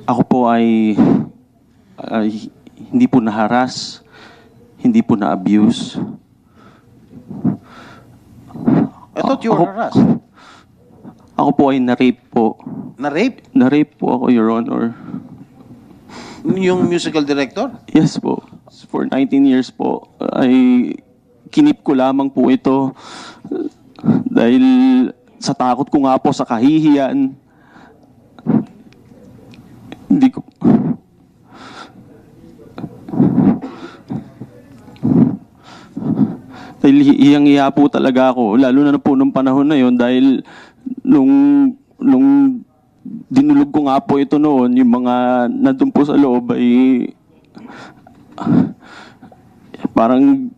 Ako po ay hindi po na-harass, hindi po na-abuse. I thought you were harassed. Ako po ay na-rape po. Na-rape? Na-rape po ako, Your Honor. Yung musical director? Yes po. For 19 years po, ay kinip ko lamang po ito dahil sa takot ko nga po sa kahihiyan. Hindi ko... Dahil hiyang-hiya po talaga ako, lalo na po nung panahon na yon dahil nung dinulog ko nga po ito noon, yung mga nandun po sa loob ay parang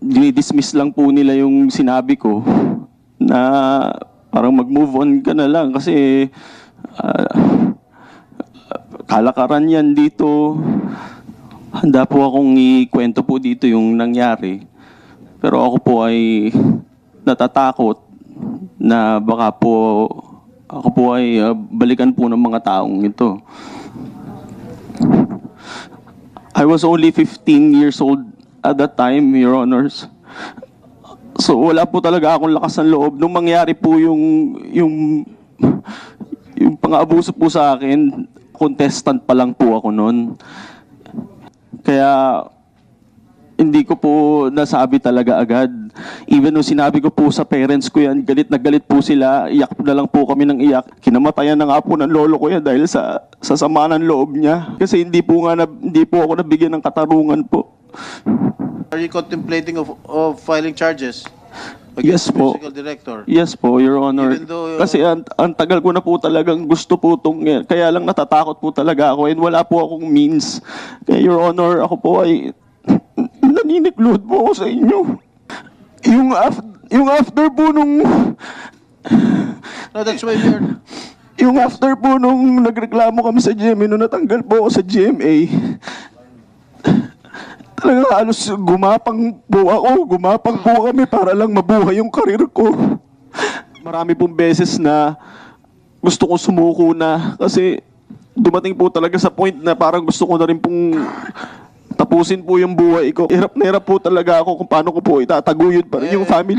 dinidismiss lang po nila yung sinabi ko na parang mag-move on ka na lang kasi kalakaran yan dito. Handa po akong ikwento po dito yung nangyari. Pero ako po ay natatakot na baka po ako po ay balikan po ng mga taong ito. I was only 15 years old at that time, Your Honors. So wala po talaga akong lakas ng loob. Nung mangyari po yung pang-abuso po sa akin, contestant pa lang po ako noon. Kaya hindi ko po nasabi talaga agad. Even nung sinabi ko po sa parents ko yan, galit na galit po sila, iyak na lang po kami ng iyak. Kinamatayan na nga po ng lolo ko yan dahil sa sama ng loob niya. Kasi hindi po ako nabigyan ng katarungan po. Are you contemplating of filing charges Yes against the po. musical director? Yes po, Your Honor. Even though, Kasi ang tagal ko na po talagang gusto po itong, kaya lang natatakot po talaga ako and wala po akong means. Kaya Your Honor, ako po ay naniniklod po ako sa inyo. Yung after po nung... No, that's why we're... Yung after po nung nagreklamo kami sa GMA, nung natanggal po ako sa GMA, talagang halos gumapang po kami para lang mabuhay yung karir ko. Marami pong beses na gusto kong sumuko na kasi dumating po talaga sa point na parang gusto ko na rin pong tapusin po yung buhay ko. Hirap na hirap po talaga ako kung paano ko po itataguyod pa rin yung family